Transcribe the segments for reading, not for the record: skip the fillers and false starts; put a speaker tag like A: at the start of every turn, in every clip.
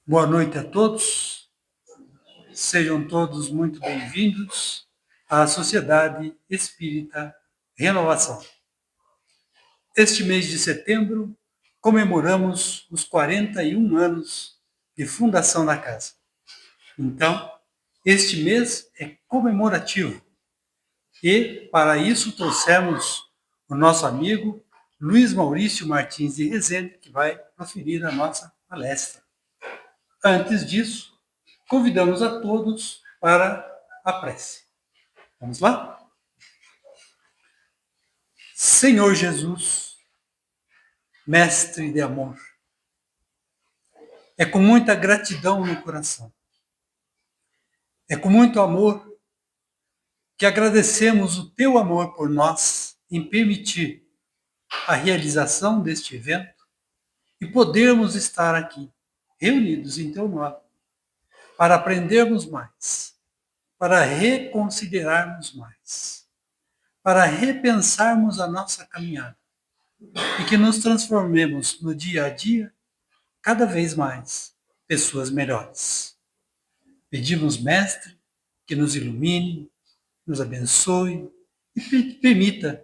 A: Boa noite a todos, sejam todos muito bem-vindos à Sociedade Espírita Renovação. Este mês de setembro, comemoramos os 41 anos de fundação da casa. Então, este mês é comemorativo e, para isso, trouxemos o nosso amigo Luiz Maurício Martins de Rezende, que vai proferir a nossa palestra. Antes disso, convidamos a todos para a prece. Vamos lá? Senhor Jesus, Mestre de amor, é com muita gratidão no coração, é com muito amor que agradecemos o teu amor por nós em permitir a realização deste evento e podermos estar aqui, reunidos em teu nome, para aprendermos mais, para reconsiderarmos mais, para repensarmos a nossa caminhada e que nos transformemos no dia a dia cada vez mais pessoas melhores. Pedimos, Mestre, que nos ilumine, nos abençoe e permita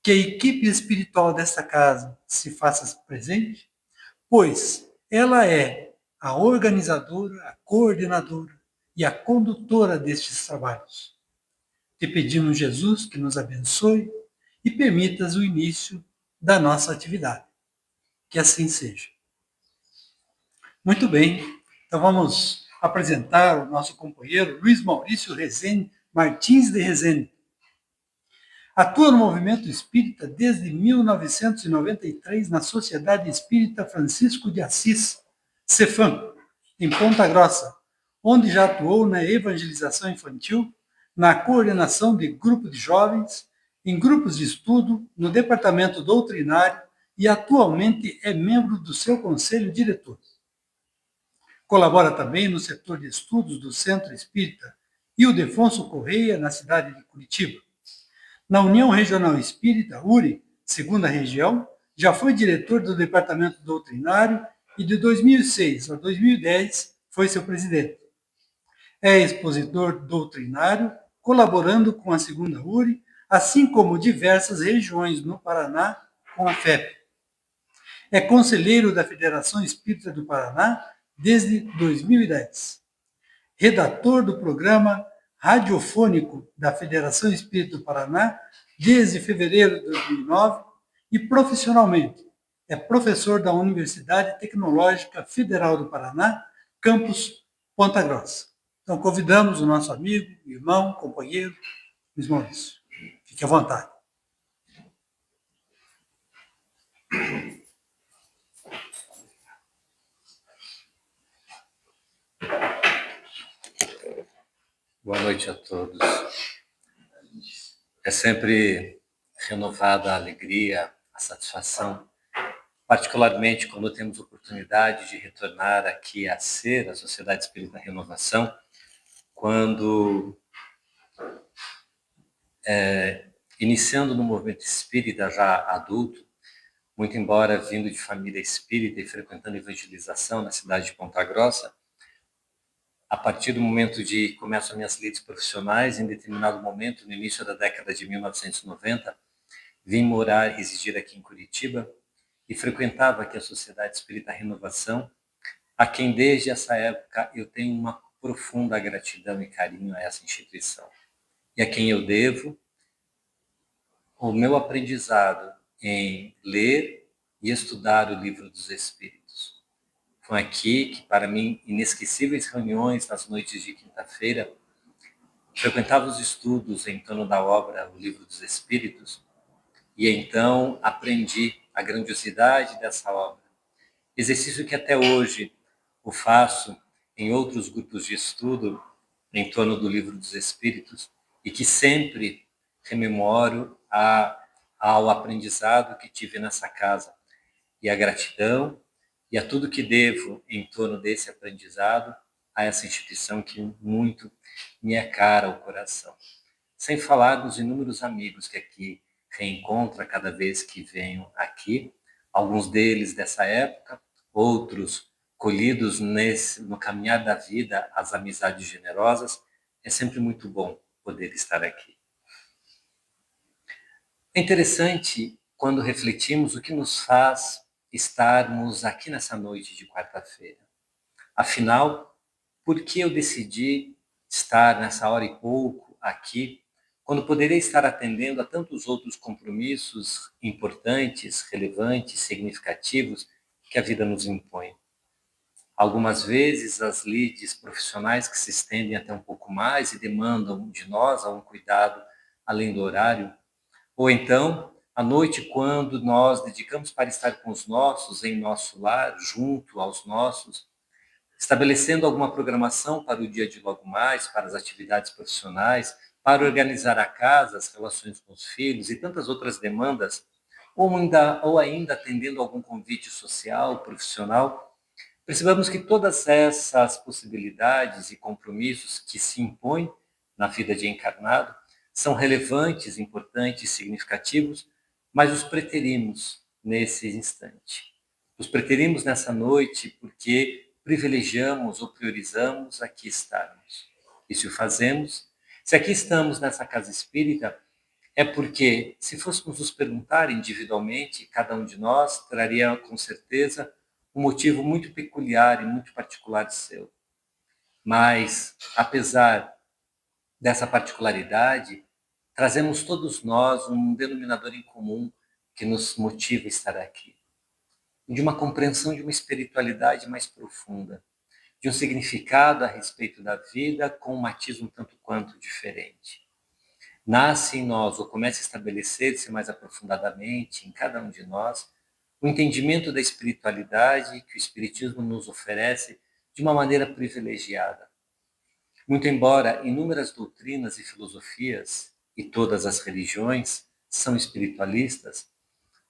A: que a equipe espiritual desta casa se faça presente, pois ela é a organizadora, a coordenadora e a condutora destes trabalhos. Te pedimos, Jesus, que nos abençoe e permitas o início da nossa atividade. Que assim seja. Muito bem, então vamos apresentar o nosso companheiro Luiz Maurício Rezende, Martins de Rezende. Atua no movimento espírita desde 1993 na Sociedade Espírita Francisco de Assis, Cefam, em Ponta Grossa, onde já atuou na evangelização infantil, na coordenação de grupo de jovens, em grupos de estudo, no departamento doutrinário e atualmente é membro do seu conselho diretor. Colabora também no setor de estudos do Centro Espírita Ildefonso Correia, na cidade de Curitiba. Na União Regional Espírita, URI, segunda região, já foi diretor do Departamento Doutrinário e de 2006 a 2010 foi seu presidente. É expositor doutrinário, colaborando com a segunda URI, assim como diversas regiões no Paraná com a FEP. É conselheiro da Federação Espírita do Paraná desde 2010. Redator do programa radiofônico da Federação Espírita do Paraná desde fevereiro de 2009 e profissionalmente é professor da Universidade Tecnológica Federal do Paraná, campus Ponta Grossa. Então convidamos o nosso amigo, irmão, companheiro, Luiz Maurício. Fique à vontade.
B: Boa noite a todos. É sempre renovada a alegria, a satisfação, particularmente quando temos oportunidade de retornar aqui a ser a Sociedade Espírita Renovação, quando, iniciando no movimento espírita já adulto, muito embora vindo de família espírita e frequentando evangelização na cidade de Ponta Grossa, a partir do momento de começo as minhas lides profissionais, em determinado momento, no início da década de 1990, vim morar e residir aqui em Curitiba e frequentava aqui a Sociedade Espírita Renovação, a quem desde essa época eu tenho uma profunda gratidão e carinho a essa instituição. E a quem eu devo o meu aprendizado em ler e estudar o Livro dos Espíritos. Foi aqui que, para mim, inesquecíveis reuniões nas noites de quinta-feira, frequentava os estudos em torno da obra O Livro dos Espíritos e então aprendi a grandiosidade dessa obra. Exercício que até hoje o faço em outros grupos de estudo em torno do Livro dos Espíritos e que sempre rememoro ao aprendizado que tive nessa casa e a gratidão e a tudo que devo em torno desse aprendizado a essa instituição que muito me é cara ao coração. Sem falar dos inúmeros amigos que aqui reencontro a cada vez que venho aqui, alguns deles dessa época, outros colhidos no caminhar da vida, as amizades generosas, é sempre muito bom poder estar aqui. É interessante quando refletimos o que nos faz estarmos aqui nessa noite de quarta-feira. Afinal, por que eu decidi estar nessa hora e pouco aqui, quando poderia estar atendendo a tantos outros compromissos importantes, relevantes, significativos que a vida nos impõe? Algumas vezes as lides profissionais que se estendem até um pouco mais e demandam de nós um cuidado além do horário, ou então à noite quando nós dedicamos para estar com os nossos em nosso lar, junto aos nossos, estabelecendo alguma programação para o dia de logo mais, para as atividades profissionais, para organizar a casa, as relações com os filhos e tantas outras demandas, ou ainda atendendo algum convite social, profissional, percebamos que todas essas possibilidades e compromissos que se impõem na vida de encarnado são relevantes, importantes, significativos, mas os preterimos nesse instante. Os preterimos nessa noite porque privilegiamos ou priorizamos aqui estarmos. E se o fazemos, se aqui estamos nessa casa espírita, é porque, se fôssemos nos perguntar individualmente, cada um de nós traria com certeza um motivo muito peculiar e muito particular seu. Mas, apesar dessa particularidade, trazemos todos nós um denominador em comum que nos motiva a estar aqui. De uma compreensão de uma espiritualidade mais profunda, de um significado a respeito da vida com um matiz um tanto quanto diferente. Nasce em nós, ou começa a estabelecer-se mais aprofundadamente em cada um de nós, o entendimento da espiritualidade que o Espiritismo nos oferece de uma maneira privilegiada. Muito embora inúmeras doutrinas e filosofias, e todas as religiões são espiritualistas,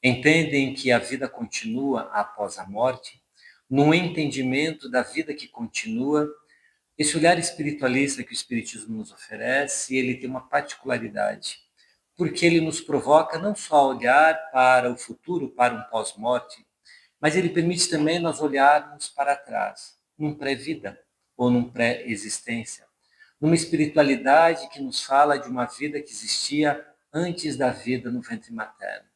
B: entendem que a vida continua após a morte, num entendimento da vida que continua, esse olhar espiritualista que o Espiritismo nos oferece, ele tem uma particularidade, porque ele nos provoca não só a olhar para o futuro, para um pós-morte, mas ele permite também nós olharmos para trás, num pré-vida ou num pré-existência, numa espiritualidade que nos fala de uma vida que existia antes da vida no ventre materno,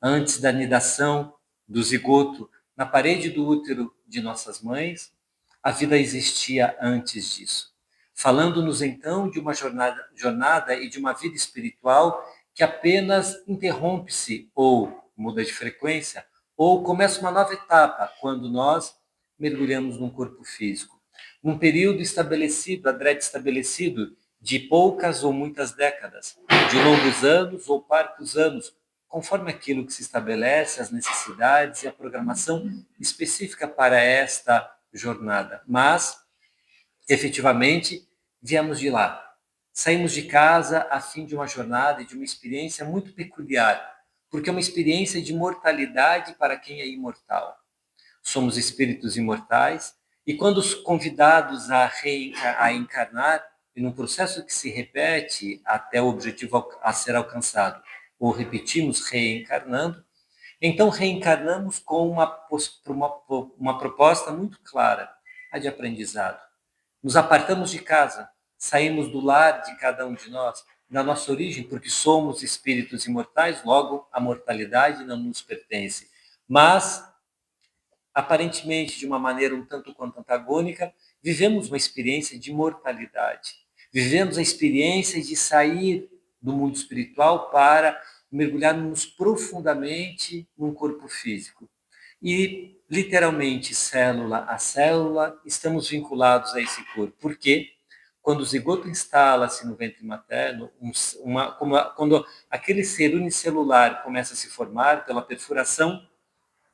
B: antes da nidação do zigoto na parede do útero de nossas mães, a vida existia antes disso. Falando-nos então de uma jornada e de uma vida espiritual que apenas interrompe-se ou muda de frequência, ou começa uma nova etapa quando nós mergulhamos num corpo físico. Num período estabelecido, adrede estabelecido, de poucas ou muitas décadas, de longos anos ou parcos anos, conforme aquilo que se estabelece, as necessidades e a programação específica para esta jornada. Mas, efetivamente, viemos de lá. Saímos de casa a fim de uma jornada e de uma experiência muito peculiar, porque é uma experiência de mortalidade para quem é imortal. Somos espíritos imortais e quando convidados a encarnar, e num processo que se repete até o objetivo a ser alcançado, ou repetimos reencarnando, então reencarnamos com uma proposta muito clara, a de aprendizado. Nos apartamos de casa, saímos do lar de cada um de nós, da nossa origem, porque somos espíritos imortais, logo a mortalidade não nos pertence. Mas, aparentemente de uma maneira um tanto quanto antagônica, vivemos uma experiência de mortalidade. Vivemos a experiência de sair do mundo espiritual para mergulharmos profundamente num corpo físico. E, literalmente, célula a célula, estamos vinculados a esse corpo. Por quê? Quando o zigoto instala-se no ventre materno, quando aquele ser unicelular começa a se formar pela perfuração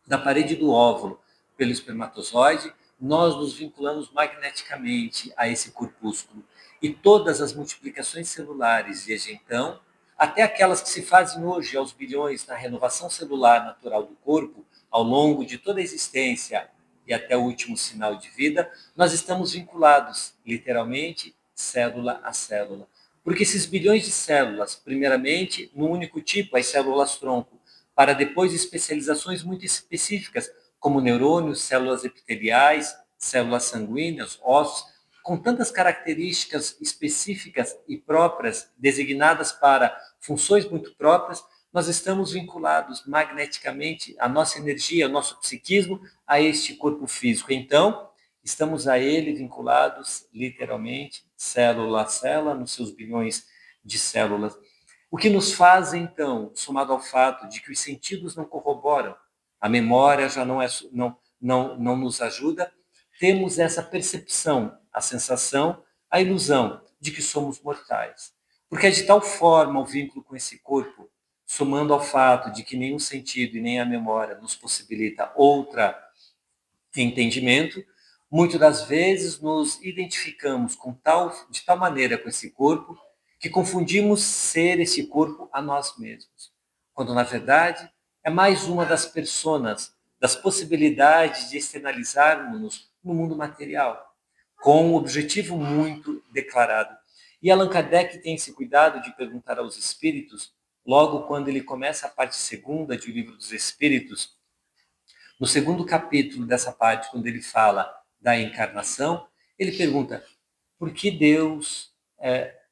B: da parede do óvulo pelo espermatozoide, nós nos vinculamos magneticamente a esse corpúsculo. E todas as multiplicações celulares, desde então, até aquelas que se fazem hoje aos bilhões na renovação celular natural do corpo, ao longo de toda a existência e até o último sinal de vida, nós estamos vinculados, literalmente, célula a célula. Porque esses bilhões de células, primeiramente, num único tipo, as células-tronco, para depois especializações muito específicas, como neurônios, células epiteliais, células sanguíneas, ossos, com tantas características específicas e próprias, designadas para funções muito próprias, nós estamos vinculados magneticamente, a nossa energia, o nosso psiquismo, a este corpo físico. Então, estamos a ele vinculados, literalmente, célula a célula, nos seus bilhões de células. O que nos faz, então, somado ao fato de que os sentidos não corroboram, a memória já não nos ajuda, temos essa percepção, a sensação, a ilusão de que somos mortais. Porque é de tal forma o vínculo com esse corpo, somando ao fato de que nenhum sentido e nem a memória nos possibilita outra entendimento, muitas das vezes nos identificamos de tal maneira com esse corpo que confundimos ser esse corpo a nós mesmos, quando na verdade é mais uma das personas, das possibilidades de externalizarmos-nos no mundo material, com um objetivo muito declarado. E Allan Kardec tem esse cuidado de perguntar aos espíritos, logo quando ele começa a parte segunda do Livro dos Espíritos, no segundo capítulo dessa parte, quando ele fala da encarnação, ele pergunta por que Deus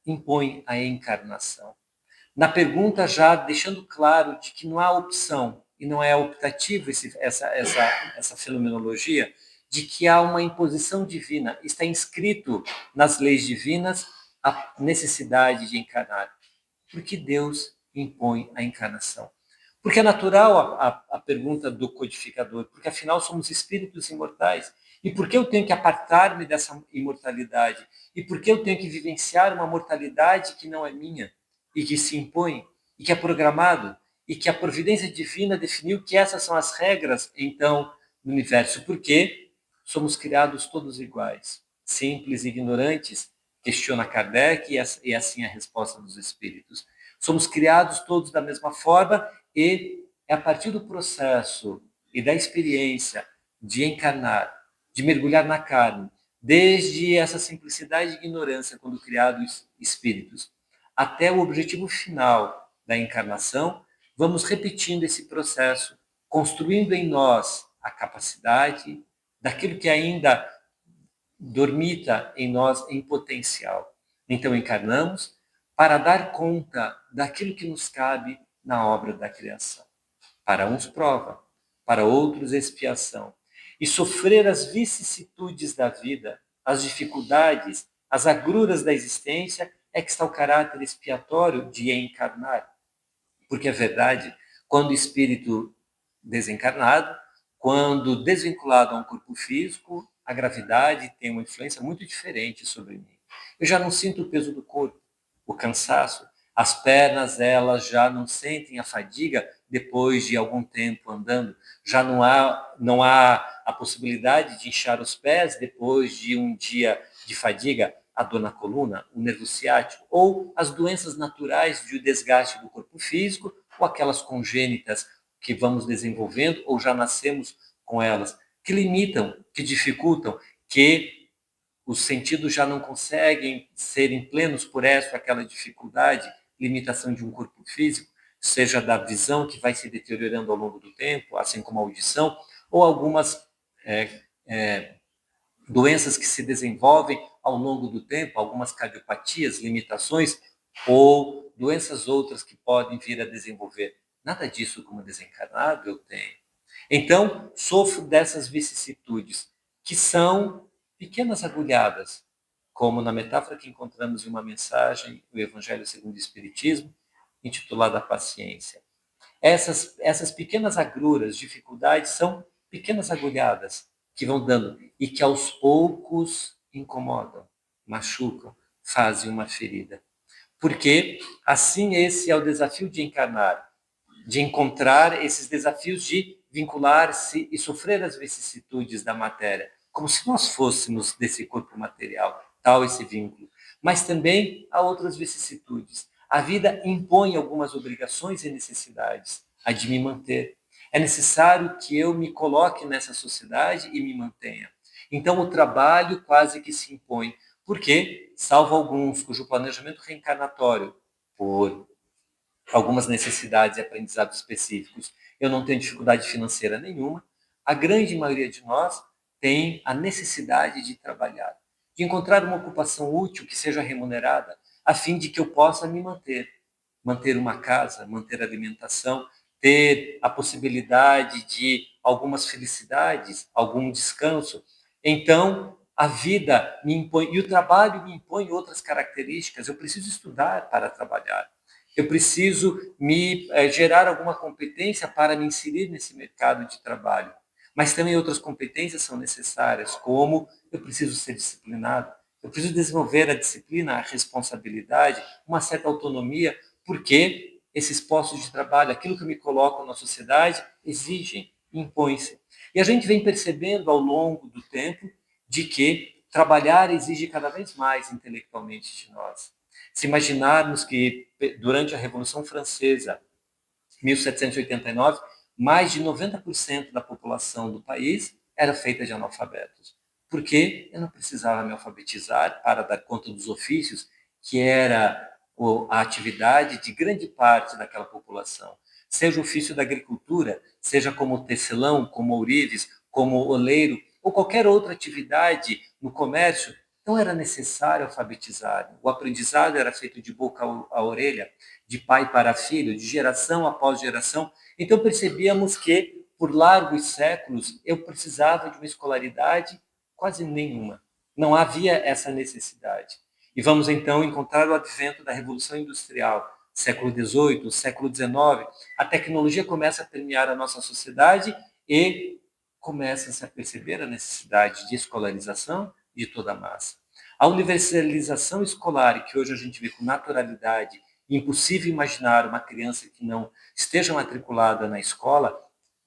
B: impõe a encarnação. Na pergunta já deixando claro de que não há opção e não é optativo essa fenomenologia, de que há uma imposição divina, está inscrito nas leis divinas a necessidade de encarnar. Por que Deus impõe a encarnação? Porque é natural a pergunta do codificador, porque afinal somos espíritos imortais. E por que eu tenho que apartar-me dessa imortalidade? E por que eu tenho que vivenciar uma mortalidade que não é minha e que se impõe e que é programado e que a providência divina definiu que essas são as regras, então, do universo? Porque somos criados todos iguais, simples e ignorantes, questiona Kardec, e assim a resposta dos espíritos. Somos criados todos da mesma forma e é a partir do processo e da experiência de encarnar, de mergulhar na carne, desde essa simplicidade e ignorância quando criados espíritos, até o objetivo final da encarnação, vamos repetindo esse processo, construindo em nós a capacidade daquilo que ainda dormita em nós em potencial. Então encarnamos para dar conta daquilo que nos cabe na obra da criação. Para uns prova, para outros expiação. E sofrer as vicissitudes da vida, as dificuldades, as agruras da existência, é que está o caráter expiatório de encarnar. Porque é verdade, quando o espírito desencarnado, quando desvinculado a um corpo físico, a gravidade tem uma influência muito diferente sobre mim. Eu já não sinto o peso do corpo, o cansaço, as pernas, elas já não sentem a fadiga depois de algum tempo andando, já não há a possibilidade de inchar os pés depois de um dia de fadiga, a dor na coluna, o nervo ciático, ou as doenças naturais de desgaste do corpo físico, ou aquelas congênitas que vamos desenvolvendo ou já nascemos com elas, que limitam, que dificultam, que os sentidos já não conseguem serem plenos por essa ou aquela dificuldade, limitação de um corpo físico, seja da visão que vai se deteriorando ao longo do tempo, assim como a audição, ou algumas doenças que se desenvolvem ao longo do tempo, algumas cardiopatias, limitações, ou doenças outras que podem vir a desenvolver. Nada disso como desencarnado eu tenho. Então, sofro dessas vicissitudes, que são pequenas agulhadas, como na metáfora que encontramos em uma mensagem, o Evangelho segundo o Espiritismo, intitulada A Paciência. Essas pequenas agruras, dificuldades, são pequenas agulhadas que vão dando e que aos poucos incomodam, machucam, fazem uma ferida. Porque assim esse é o desafio de encarnar, de encontrar esses desafios de vincular-se e sofrer as vicissitudes da matéria, como se nós fôssemos desse corpo material, tal esse vínculo. Mas também há outras vicissitudes. A vida impõe algumas obrigações e necessidades, a de me manter. É necessário que eu me coloque nessa sociedade e me mantenha. Então o trabalho quase que se impõe, porque, salvo alguns cujo planejamento reencarnatório, por algumas necessidades e aprendizados específicos, eu não tenho dificuldade financeira nenhuma, A grande maioria de nós tem a necessidade de trabalhar, de encontrar uma ocupação útil que seja remunerada, a fim de que eu possa me manter uma casa, manter alimentação, ter a possibilidade de algumas felicidades, algum descanso. Então, a vida me impõe, e o trabalho me impõe outras características. Eu preciso estudar para trabalhar. Eu preciso gerar alguma competência para me inserir nesse mercado de trabalho. Mas também outras competências são necessárias, como eu preciso ser disciplinado, eu preciso desenvolver a disciplina, a responsabilidade, uma certa autonomia, porque esses postos de trabalho, aquilo que eu me coloco na sociedade, exigem, impõem-se. E a gente vem percebendo ao longo do tempo de que trabalhar exige cada vez mais intelectualmente de nós. Se imaginarmos que durante a Revolução Francesa, 1789, mais de 90% da população do país era feita de analfabetos. Porque eu não precisava me alfabetizar para dar conta dos ofícios, que era a atividade de grande parte daquela população. Seja o ofício da agricultura, seja como tecelão, como ourives, como oleiro, ou qualquer outra atividade no comércio, não era necessário alfabetizar. O aprendizado era feito de boca a orelha, de pai para filho, de geração após geração. Então percebíamos que, por largos séculos, eu precisava de uma escolaridade quase nenhuma. Não havia essa necessidade. E vamos então encontrar o advento da Revolução Industrial, século XVIII, século XIX. A tecnologia começa a permear a nossa sociedade e começa-se a perceber a necessidade de escolarização de toda a massa. A universalização escolar, que hoje a gente vê com naturalidade, impossível imaginar uma criança que não esteja matriculada na escola,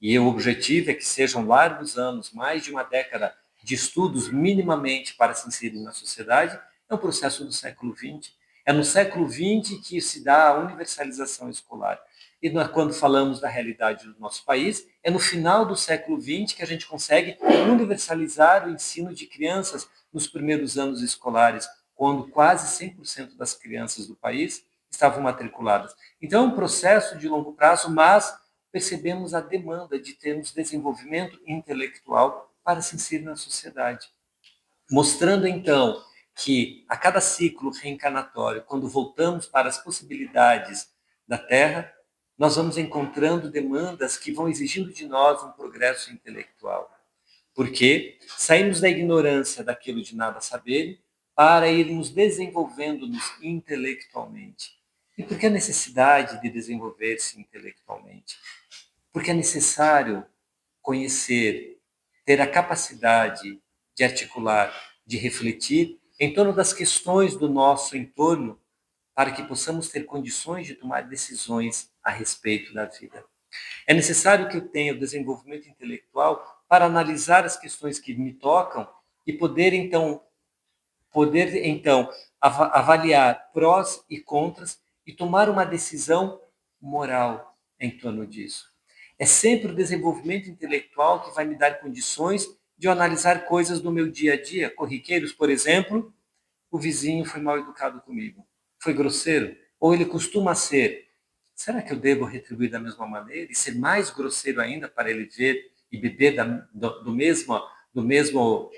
B: e o objetivo é que sejam largos anos, mais de uma década de estudos minimamente para se inserir na sociedade, é um processo do século XX. É no século XX que se dá a universalização escolar. E quando falamos da realidade do nosso país, é no final do século XX que a gente consegue universalizar o ensino de crianças nos primeiros anos escolares, quando quase 100% das crianças do país estavam matriculadas. Então, é um processo de longo prazo, mas percebemos a demanda de termos desenvolvimento intelectual para se inserir na sociedade. Mostrando, então, que a cada ciclo reencarnatório, quando voltamos para as possibilidades da Terra, nós vamos encontrando demandas que vão exigindo de nós um progresso intelectual. Porque saímos da ignorância daquilo de nada saber para irmos desenvolvendo-nos intelectualmente. E por que a necessidade de desenvolver-se intelectualmente? Porque é necessário conhecer, ter a capacidade de articular, de refletir em torno das questões do nosso entorno, para que possamos ter condições de tomar decisões a respeito da vida. É necessário que eu tenha o desenvolvimento intelectual para analisar as questões que me tocam e poder então avaliar prós e contras e tomar uma decisão moral em torno disso. É sempre o desenvolvimento intelectual que vai me dar condições de eu analisar coisas do meu dia a dia, corriqueiros, por exemplo, o vizinho foi mal educado comigo, foi grosseiro, ou ele costuma ser. Será que eu devo retribuir da mesma maneira e ser mais grosseiro ainda para ele ver e beber do mesmo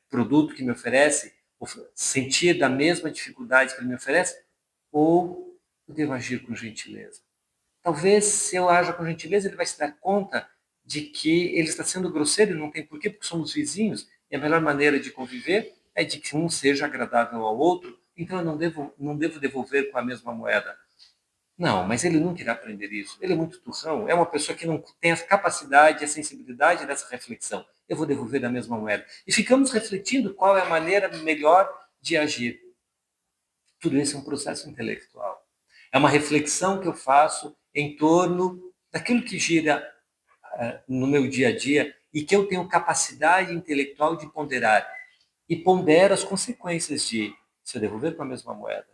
B: produto que me oferece, sentir da mesma dificuldade que ele me oferece? Ou eu devo agir com gentileza? Talvez, se eu aja com gentileza, ele vai se dar conta de que ele está sendo grosseiro e não tem porquê, porque somos vizinhos, e a melhor maneira de conviver é de que um seja agradável ao outro, então eu não devo devolver com a mesma moeda. Não, mas ele nunca irá aprender isso. Ele é muito turrão, é uma pessoa que não tem a capacidade, a sensibilidade dessa reflexão. Eu vou devolver da mesma moeda. E ficamos refletindo qual é a maneira melhor de agir. Tudo isso é um processo intelectual. É uma reflexão que eu faço em torno daquilo que gira no meu dia a dia e que eu tenho capacidade intelectual de ponderar. E pondero as consequências de se eu devolver com a mesma moeda,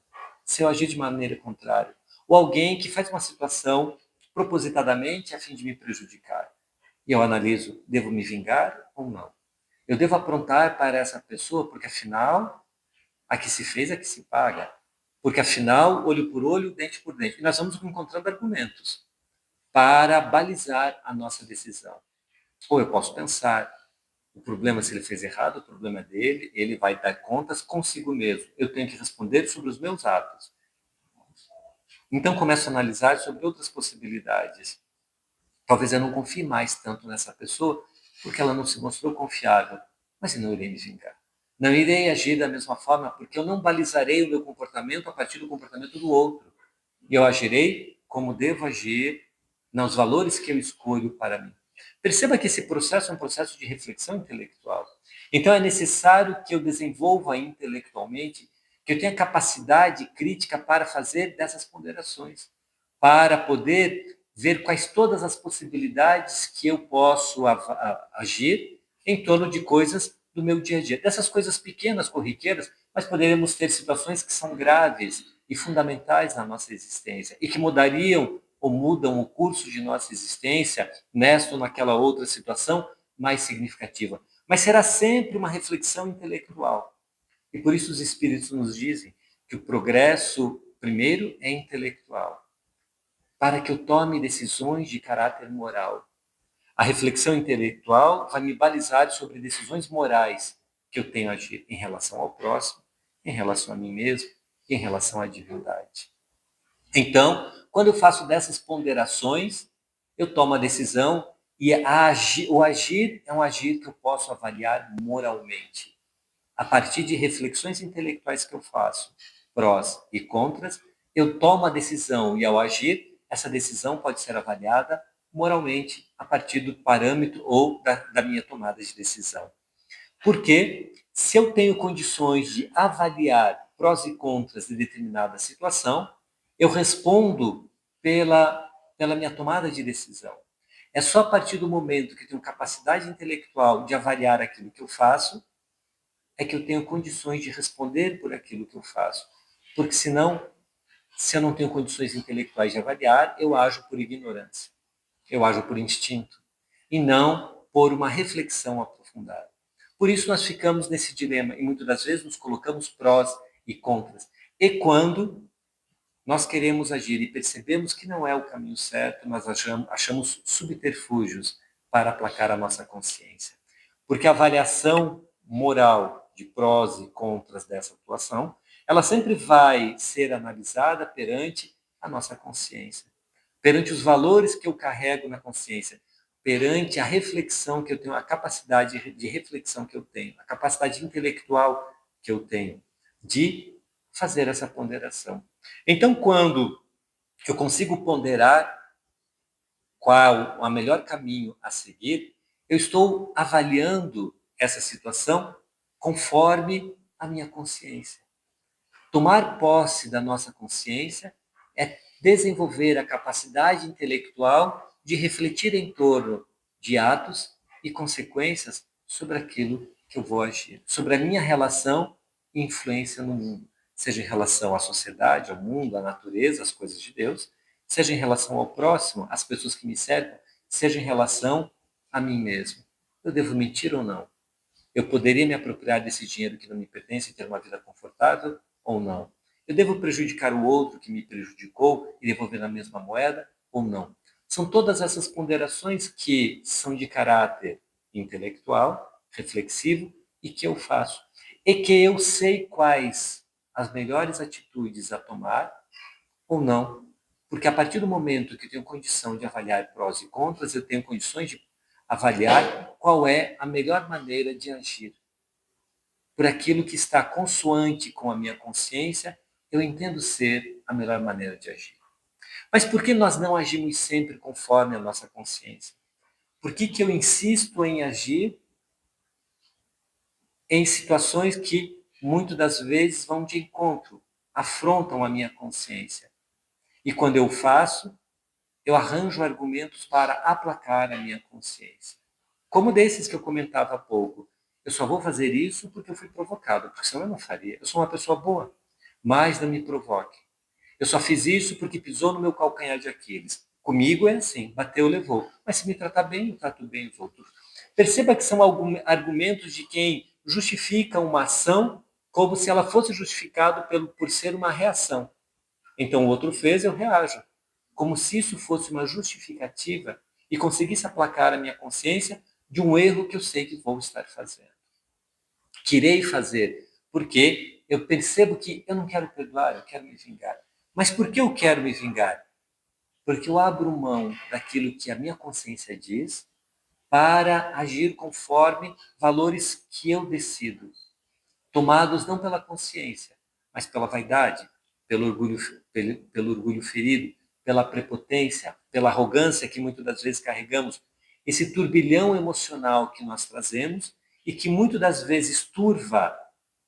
B: se eu agir de maneira contrária, ou alguém que faz uma situação propositadamente a fim de me prejudicar. E eu analiso, devo me vingar ou não? Eu devo aprontar para essa pessoa, porque afinal, a que se fez é que se paga. Porque afinal, olho por olho, dente por dente. E nós vamos encontrando argumentos para balizar a nossa decisão. Ou eu posso pensar, o problema, se ele fez errado, o problema é dele, ele vai dar contas consigo mesmo. Eu tenho que responder sobre os meus atos. Então começo a analisar sobre outras possibilidades. Talvez eu não confie mais tanto nessa pessoa, porque ela não se mostrou confiável, mas eu não irei me vingar. Não irei agir da mesma forma, porque eu não balizarei o meu comportamento a partir do comportamento do outro. E eu agirei como devo agir, nos valores que eu escolho para mim. Perceba que esse processo é um processo de reflexão intelectual. Então é necessário que eu desenvolva intelectualmente, que eu tenha capacidade crítica para fazer dessas ponderações, para poder ver quais todas as possibilidades que eu posso agir em torno de coisas do meu dia a dia. Dessas coisas pequenas, corriqueiras, mas poderíamos ter situações que são graves e fundamentais na nossa existência e que mudariam ou mudam o curso de nossa existência nesta ou naquela outra situação mais significativa. Mas será sempre uma reflexão intelectual. E por isso os espíritos nos dizem que o progresso, primeiro, é intelectual, para que eu tome decisões de caráter moral. A reflexão intelectual vai me balizar sobre decisões morais que eu tenho a agir em relação ao próximo, em relação a mim mesmo e em relação à divindade. Então, quando eu faço dessas ponderações, eu tomo a decisão e o agir é um agir que eu posso avaliar moralmente. A partir de reflexões intelectuais que eu faço, prós e contras, eu tomo a decisão e ao agir, essa decisão pode ser avaliada moralmente a partir do parâmetro ou da minha tomada de decisão. Porque se eu tenho condições de avaliar prós e contras de determinada situação, eu respondo pela minha tomada de decisão. É só a partir do momento que eu tenho capacidade intelectual de avaliar aquilo que eu faço, é que eu tenho condições de responder por aquilo que eu faço. Porque senão, se eu não tenho condições intelectuais de avaliar, eu ajo por ignorância. Eu ajo por instinto. E não por uma reflexão aprofundada. Por isso nós ficamos nesse dilema e muitas das vezes nos colocamos prós e contras. E quando nós queremos agir e percebemos que não é o caminho certo, nós achamos subterfúgios para aplacar a nossa consciência. Porque a avaliação moral de prós e contras dessa atuação, ela sempre vai ser analisada perante a nossa consciência, perante os valores que eu carrego na consciência, perante a reflexão que eu tenho, a capacidade de reflexão que eu tenho, a capacidade intelectual que eu tenho de fazer essa ponderação. Então, quando eu consigo ponderar qual o melhor caminho a seguir, eu estou avaliando essa situação conforme a minha consciência. Tomar posse da nossa consciência é desenvolver a capacidade intelectual de refletir em torno de atos e consequências sobre aquilo que eu vou agir, sobre a minha relação e influência no mundo, seja em relação à sociedade, ao mundo, à natureza, às coisas de Deus, seja em relação ao próximo, às pessoas que me cercam, seja em relação a mim mesmo. Eu devo mentir ou não? Eu poderia me apropriar desse dinheiro que não me pertence e ter uma vida confortável ou não? Eu devo prejudicar o outro que me prejudicou e devolver na mesma moeda ou não? São todas essas ponderações que são de caráter intelectual, reflexivo e que eu faço. E que eu sei quais as melhores atitudes a tomar ou não. Porque a partir do momento que eu tenho condição de avaliar prós e contras, eu tenho condições de avaliar qual é a melhor maneira de agir. Por aquilo que está consoante com a minha consciência, eu entendo ser a melhor maneira de agir. Mas por que nós não agimos sempre conforme a nossa consciência? Por que eu insisto em agir em situações que muitas das vezes vão de encontro, afrontam a minha consciência? E quando eu faço, eu arranjo argumentos para aplacar a minha consciência. Como desses que eu comentava há pouco. Eu só vou fazer isso porque eu fui provocado, porque senão eu não faria. Eu sou uma pessoa boa, mas não me provoque. Eu só fiz isso porque pisou no meu calcanhar de Aquiles. Comigo é assim, bateu, levou. Mas se me tratar bem, eu trato bem os outros. Perceba que são argumentos de quem justifica uma ação como se ela fosse justificada por ser uma reação. Então o outro fez, eu reajo. Como se isso fosse uma justificativa e conseguisse aplacar a minha consciência de um erro que eu sei que vou estar fazendo. Que irei fazer, porque eu percebo que eu não quero perdoar, eu quero me vingar. Mas por que eu quero me vingar? Porque eu abro mão daquilo que a minha consciência diz para agir conforme valores que eu decido, tomados não pela consciência, mas pela vaidade, pelo orgulho ferido, pela prepotência, pela arrogância que muitas das vezes carregamos, esse turbilhão emocional que nós trazemos e que muitas das vezes turva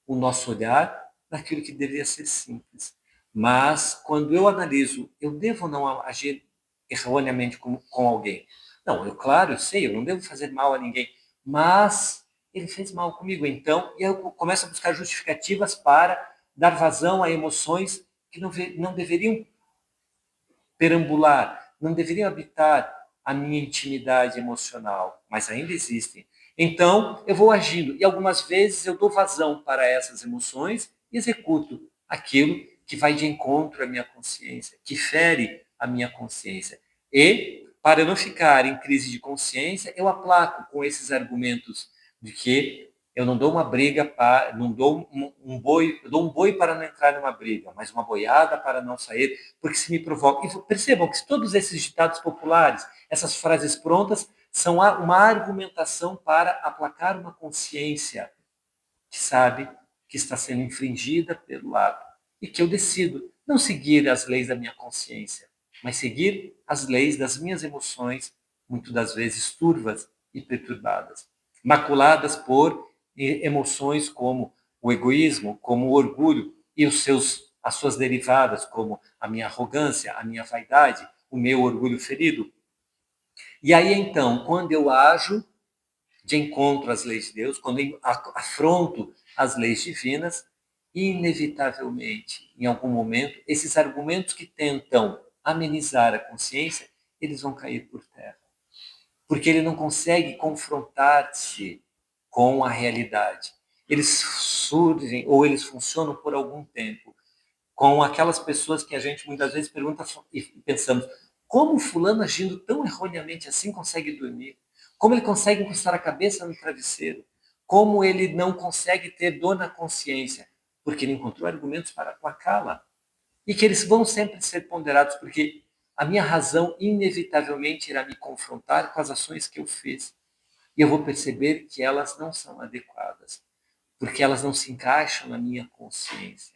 B: o nosso olhar daquilo que deveria ser simples. Mas quando eu analiso, eu devo ou não agir erroneamente com alguém? Não, eu claro, eu sei, eu não devo fazer mal a ninguém, mas ele fez mal comigo. Então, eu começo a buscar justificativas para dar vazão a emoções que não deveriam perambular, não deveriam habitar a minha intimidade emocional, mas ainda existem. Então, eu vou agindo e algumas vezes eu dou vazão para essas emoções e executo aquilo que vai de encontro à minha consciência, que fere a minha consciência. E, para eu não ficar em crise de consciência, eu aplaco com esses argumentos de que eu não dou uma briga para, não dou um boi, eu dou um boi para não entrar numa briga, mas uma boiada para não sair, porque se me provoca. E percebam que todos esses ditados populares, essas frases prontas, são uma argumentação para aplacar uma consciência que sabe que está sendo infringida pelo ato e que eu decido não seguir as leis da minha consciência, mas seguir as leis das minhas emoções, muitas das vezes turvas e perturbadas, maculadas por emoções como o egoísmo, como o orgulho e as suas derivadas, como a minha arrogância, a minha vaidade, o meu orgulho ferido. E aí então, quando eu ajo de encontro às leis de Deus, quando eu afronto as leis divinas, inevitavelmente, em algum momento, esses argumentos que tentam amenizar a consciência, eles vão cair por terra. Porque ele não consegue confrontar-se com a realidade. Eles surgem ou eles funcionam por algum tempo com aquelas pessoas que a gente muitas vezes pergunta e pensamos, como fulano agindo tão erroneamente assim consegue dormir? Como ele consegue encostar a cabeça no travesseiro? Como ele não consegue ter dor na consciência? Porque ele encontrou argumentos para aplacá-la. E que eles vão sempre ser ponderados, porque a minha razão inevitavelmente irá me confrontar com as ações que eu fiz. E eu vou perceber que elas não são adequadas, porque elas não se encaixam na minha consciência.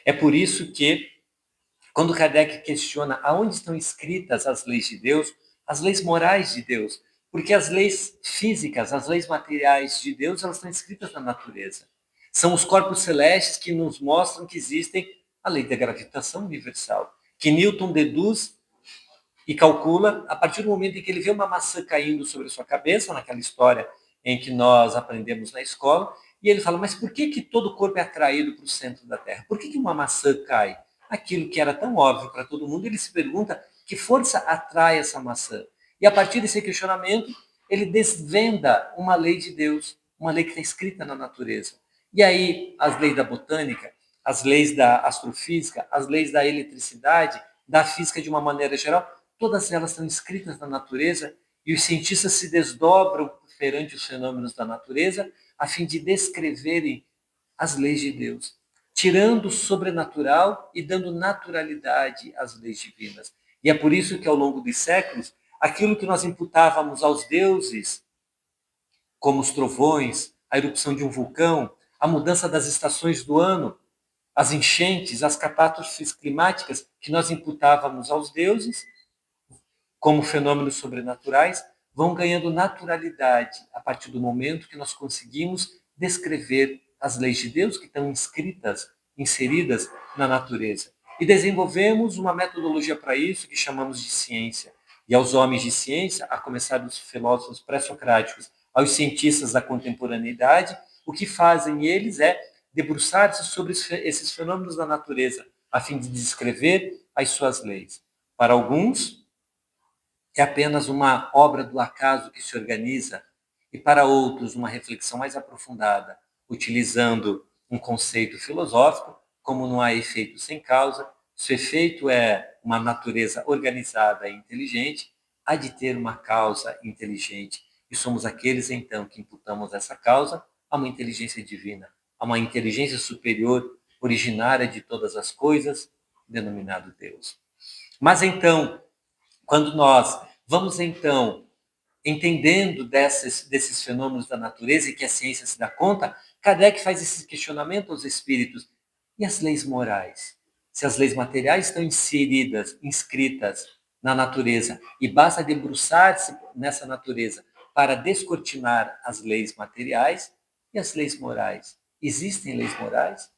B: É por isso que, quando Kardec questiona aonde estão escritas as leis de Deus, as leis morais de Deus, porque as leis físicas, as leis materiais de Deus, elas estão escritas na natureza. São os corpos celestes que nos mostram que existem a lei da gravitação universal, que Newton deduz e calcula a partir do momento em que ele vê uma maçã caindo sobre a sua cabeça, naquela história em que nós aprendemos na escola, e ele fala, mas por que, que todo o corpo é atraído para o centro da Terra? Por que, que uma maçã cai? Aquilo que era tão óbvio para todo mundo, ele se pergunta que força atrai essa maçã. E a partir desse questionamento, ele desvenda uma lei de Deus, uma lei que está escrita na natureza. E aí, as leis da botânica, as leis da astrofísica, as leis da eletricidade, da física de uma maneira geral, todas elas estão escritas na natureza e os cientistas se desdobram perante os fenômenos da natureza a fim de descreverem as leis de Deus, tirando o sobrenatural e dando naturalidade às leis divinas. E é por isso que, ao longo dos séculos, aquilo que nós imputávamos aos deuses, como os trovões, a erupção de um vulcão, a mudança das estações do ano, as enchentes, as catástrofes climáticas que nós imputávamos aos deuses, como fenômenos sobrenaturais, vão ganhando naturalidade a partir do momento que nós conseguimos descrever as leis de Deus que estão inseridas na natureza. E desenvolvemos uma metodologia para isso que chamamos de ciência. E aos homens de ciência, a começar dos filósofos pré-socráticos, aos cientistas da contemporaneidade, o que fazem eles é debruçar-se sobre esses fenômenos da natureza, a fim de descrever as suas leis. Para alguns, é apenas uma obra do acaso que se organiza, e para outros, uma reflexão mais aprofundada, utilizando um conceito filosófico, como não há efeito sem causa, se o efeito é uma natureza organizada e inteligente, há de ter uma causa inteligente. E somos aqueles, então, que imputamos essa causa a uma inteligência divina, a uma inteligência superior, originária de todas as coisas, denominado Deus. Mas então, quando nós vamos então entendendo desses fenômenos da natureza e que a ciência se dá conta, Kardec faz esse questionamento aos espíritos. E as leis morais? Se as leis materiais estão inscritas na natureza, e basta debruçar-se nessa natureza para descortinar as leis materiais, e as leis morais? Existem leis morais?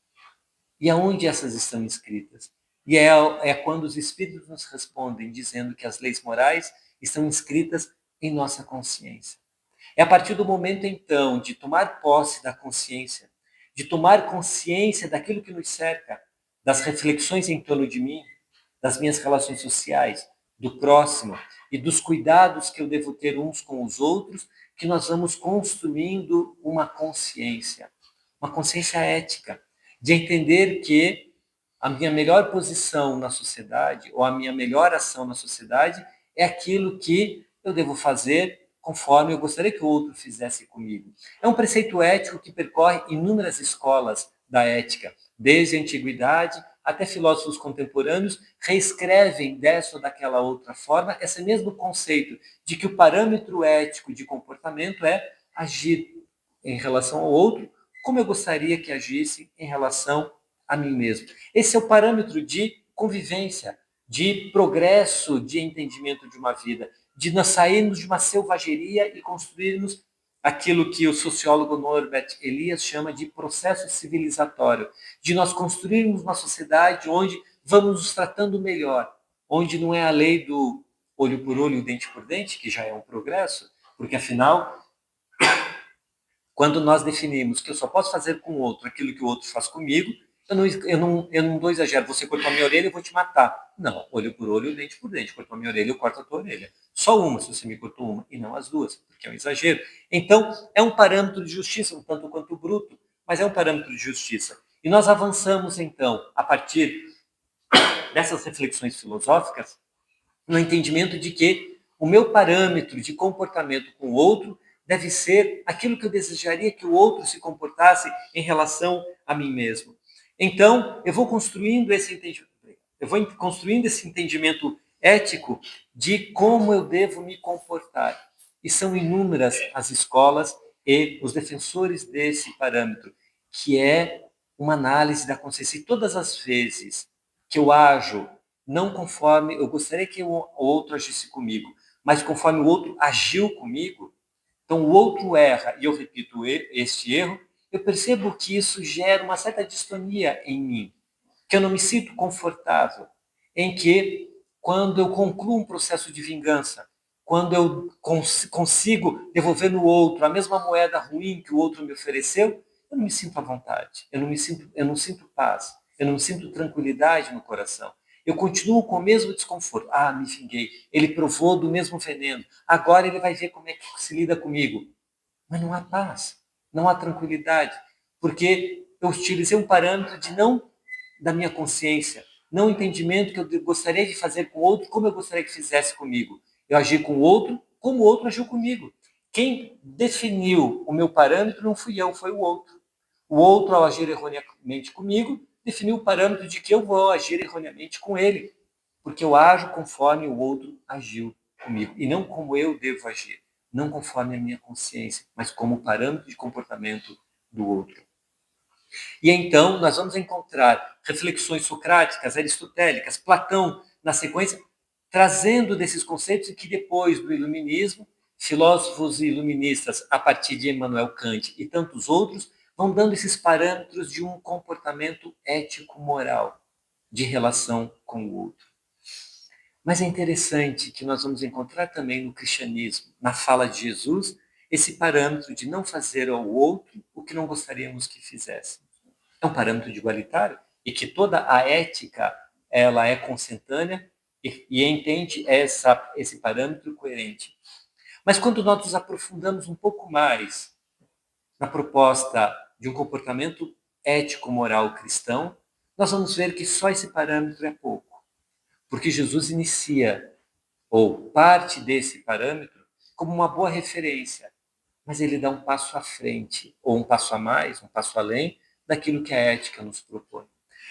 B: E aonde essas estão inscritas? E é quando os espíritos nos respondem, dizendo que as leis morais estão inscritas em nossa consciência. É a partir do momento, então, de tomar posse da consciência, de tomar consciência daquilo que nos cerca, das reflexões em torno de mim, das minhas relações sociais, do próximo e dos cuidados que eu devo ter uns com os outros, que nós vamos construindo uma consciência ética, de entender que a minha melhor posição na sociedade, ou a minha melhor ação na sociedade, é aquilo que eu devo fazer conforme eu gostaria que o outro fizesse comigo. É um preceito ético que percorre inúmeras escolas da ética, desde a antiguidade até filósofos contemporâneos reescrevem dessa ou daquela outra forma esse mesmo conceito de que o parâmetro ético de comportamento é agir em relação ao outro como eu gostaria que agisse em relação a mim mesmo. Esse é o parâmetro de convivência, de progresso, de entendimento de uma vida, de nós sairmos de uma selvageria e construirmos aquilo que o sociólogo Norbert Elias chama de processo civilizatório, de nós construirmos uma sociedade onde vamos nos tratando melhor, onde não é a lei do olho por olho, dente por dente, que já é um progresso, porque afinal, quando nós definimos que eu só posso fazer com o outro aquilo que o outro faz comigo, eu não dou exagero. Você cortou a minha orelha, eu vou te matar. Não, olho por olho, dente por dente. Cortou a minha orelha, eu corto a tua orelha. Só uma, se você me cortou uma, e não as duas, porque é um exagero. Então, é um parâmetro de justiça, um tanto quanto bruto, mas é um parâmetro de justiça. E nós avançamos, então, a partir dessas reflexões filosóficas, no entendimento de que o meu parâmetro de comportamento com o outro deve ser aquilo que eu desejaria que o outro se comportasse em relação a mim mesmo. Então, eu vou construindo esse entendimento ético de como eu devo me comportar. E são inúmeras as escolas e os defensores desse parâmetro, que é uma análise da consciência. E todas as vezes que eu ajo não conforme eu gostaria que o outro agisse comigo, mas conforme o outro agiu comigo, então o outro erra e eu repito este erro, eu percebo que isso gera uma certa distonia em mim, que eu não me sinto confortável, em que quando eu concluo um processo de vingança, quando eu consigo devolver no outro a mesma moeda ruim que o outro me ofereceu, eu não me sinto à vontade, eu não sinto paz, eu não sinto tranquilidade no coração. Eu continuo com o mesmo desconforto. Ah, me vinguei. Ele provou do mesmo veneno. Agora ele vai ver como é que se lida comigo. Mas não há paz, não há tranquilidade, porque eu utilizei um parâmetro de não da minha consciência, não o entendimento que eu gostaria de fazer com o outro, como eu gostaria que fizesse comigo. Eu agi com o outro, como o outro agiu comigo. Quem definiu o meu parâmetro não fui eu, foi o outro. O outro, ao agir erroneamente comigo, definiu o parâmetro de que eu vou agir erroneamente com ele, porque eu ajo conforme o outro agiu comigo, e não como eu devo agir, não conforme a minha consciência, mas como parâmetro de comportamento do outro. E então nós vamos encontrar reflexões socráticas, aristotélicas, Platão, na sequência, trazendo desses conceitos que depois do iluminismo, filósofos iluministas, a partir de Immanuel Kant e tantos outros, vão dando esses parâmetros de um comportamento ético-moral de relação com o outro. Mas é interessante que nós vamos encontrar também no cristianismo, na fala de Jesus, esse parâmetro de não fazer ao outro o que não gostaríamos que fizesse. É um parâmetro de igualitário e que toda a ética ela é consentânea e entende esse parâmetro coerente. Mas quando nós nos aprofundamos um pouco mais na proposta de um comportamento ético-moral cristão, nós vamos ver que só esse parâmetro é pouco. Porque Jesus inicia, ou parte desse parâmetro, como uma boa referência, mas ele dá um passo à frente, ou um passo a mais, um passo além daquilo que a ética nos propõe.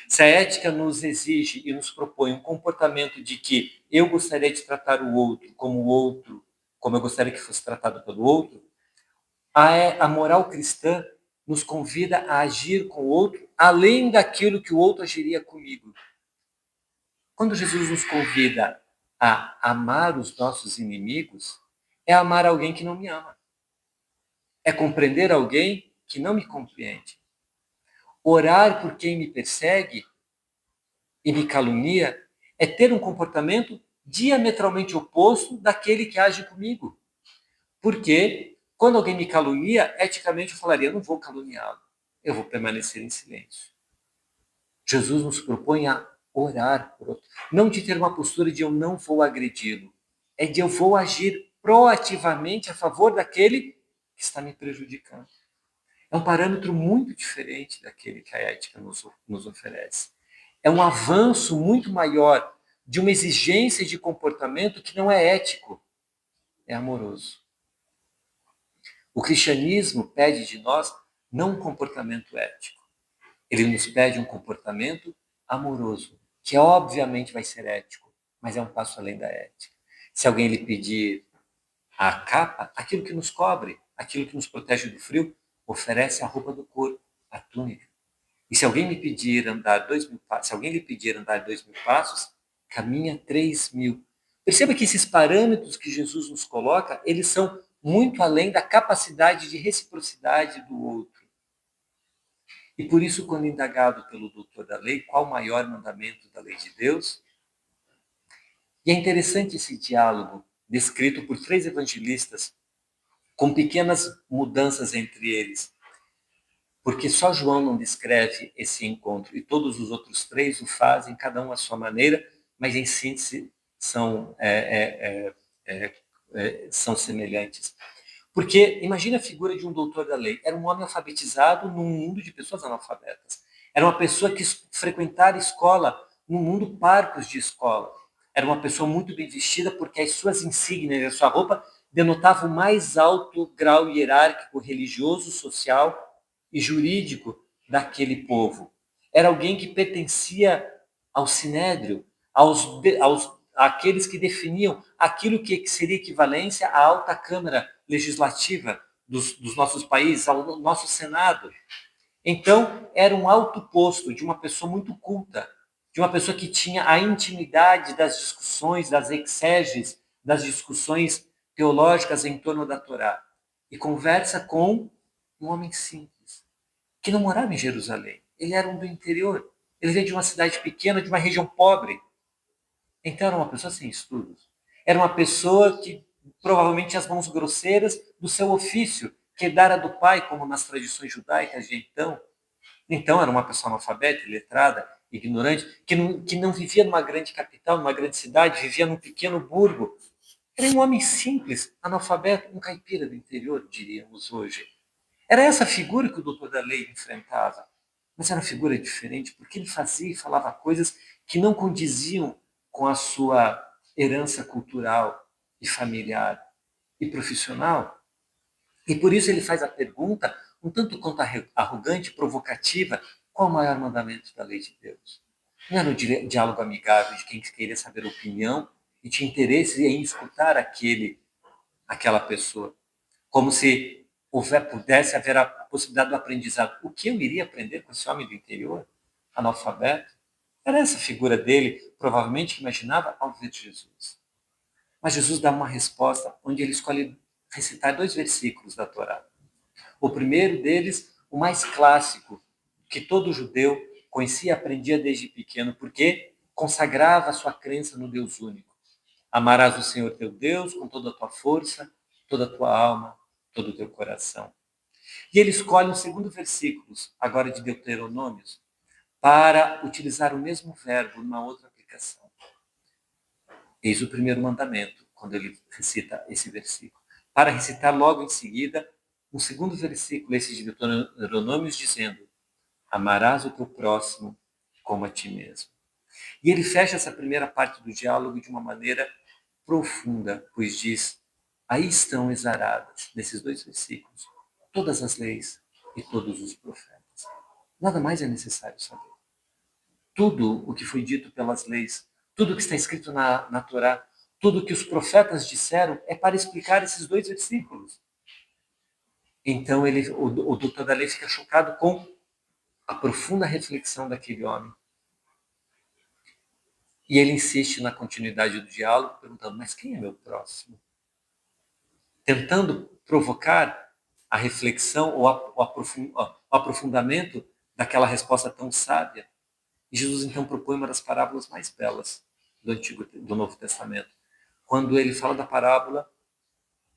B: Se a ética nos exige e nos propõe um comportamento de que eu gostaria de tratar o outro, como eu gostaria que fosse tratado pelo outro, a moral cristã nos convida a agir com o outro além daquilo que o outro agiria comigo. Quando Jesus nos convida a amar os nossos inimigos, é amar alguém que não me ama. É compreender alguém que não me compreende. Orar por quem me persegue e me calunia é ter um comportamento diametralmente oposto daquele que age comigo. Porque quando alguém me calunia, eticamente eu falaria, eu não vou caluniá-lo, eu vou permanecer em silêncio. Jesus nos propõe a orar por outro, não de ter uma postura de eu não vou agredi-lo, é de eu vou agir proativamente a favor daquele que está me prejudicando. É um parâmetro muito diferente daquele que a ética nos oferece. É um avanço muito maior de uma exigência de comportamento que não é ético, é amoroso. O cristianismo pede de nós não um comportamento ético, ele nos pede um comportamento amoroso, que obviamente vai ser ético, mas é um passo além da ética. Se alguém lhe pedir a capa, aquilo que nos cobre, aquilo que nos protege do frio, oferece a roupa do corpo, a túnica. E se alguém me pedir andar 2.000 passos, se alguém lhe pedir andar 2.000 passos, caminha 3.000. Perceba que esses parâmetros que Jesus nos coloca, eles são muito além da capacidade de reciprocidade do outro. E por isso, quando indagado pelo doutor da lei, qual o maior mandamento da lei de Deus? E é interessante esse diálogo descrito por 3 evangelistas, com pequenas mudanças entre eles, porque só João não descreve esse encontro, e todos os outros 3 o fazem, cada um à sua maneira, mas em síntese são semelhantes. Porque imagine a figura de um doutor da lei. Era um homem alfabetizado num mundo de pessoas analfabetas. Era uma pessoa que frequentara escola num mundo parcos de escola. Era uma pessoa muito bem vestida porque as suas insígnias, a sua roupa, denotavam o mais alto grau hierárquico, religioso, social e jurídico daquele povo. Era alguém que pertencia ao sinédrio, àqueles que definiam aquilo que seria equivalência à alta Câmara Legislativa dos nossos países, ao nosso Senado. Então, era um alto posto de uma pessoa muito culta, de uma pessoa que tinha a intimidade das discussões, das exeges, das discussões teológicas em torno da Torá. E conversa com um homem simples, que não morava em Jerusalém. Ele era um do interior. Ele veio de uma cidade pequena, de uma região pobre. Então era uma pessoa sem estudos. Era uma pessoa que provavelmente tinha as mãos grosseiras do seu ofício, que herdara do pai, como nas tradições judaicas de então. Então era uma pessoa analfabeta, iletrada, ignorante, que não vivia numa grande capital, numa grande cidade, vivia num pequeno burgo. Era um homem simples, analfabeto, um caipira do interior, diríamos hoje. Era essa figura que o doutor da lei enfrentava. Mas era uma figura diferente, porque ele fazia e falava coisas que não condiziam com a sua herança cultural e familiar e profissional. E por isso ele faz a pergunta, um tanto quanto arrogante, provocativa, qual o maior mandamento da lei de Deus? Não era o diálogo amigável de quem queria saber a opinião e tinha interesse em escutar aquela pessoa, como se pudesse haver a possibilidade do aprendizado. O que eu iria aprender com esse homem do interior, analfabeto? Era essa a figura dele, provavelmente, que imaginava ao ver Jesus. Mas Jesus dá uma resposta onde ele escolhe recitar 2 versículos da Torá. O primeiro deles, o mais clássico, que todo judeu conhecia e aprendia desde pequeno, porque consagrava a sua crença no Deus único. Amarás o Senhor teu Deus com toda a tua força, toda a tua alma, todo o teu coração. E ele escolhe um segundo versículo, agora de Deuteronômios, para utilizar o mesmo verbo numa outra aplicação. Eis o primeiro mandamento, quando ele recita esse versículo. Para recitar logo em seguida um segundo versículo, esse de Deuteronômios, dizendo: amarás o teu próximo como a ti mesmo. E ele fecha essa primeira parte do diálogo de uma maneira profunda, pois diz: Aí estão exaradas, nesses 2 versículos, todas as leis e todos os profetas. Nada mais é necessário saber. Tudo o que foi dito pelas leis, tudo o que está escrito na Torá, tudo o que os profetas disseram é para explicar esses 2 versículos. Então o doutor da lei fica chocado com a profunda reflexão daquele homem. E ele insiste na continuidade do diálogo, perguntando, mas quem é meu próximo? Tentando provocar a reflexão ou o aprofundamento daquela resposta tão sábia. E Jesus então propõe uma das parábolas mais belas do Novo Testamento, quando ele fala da parábola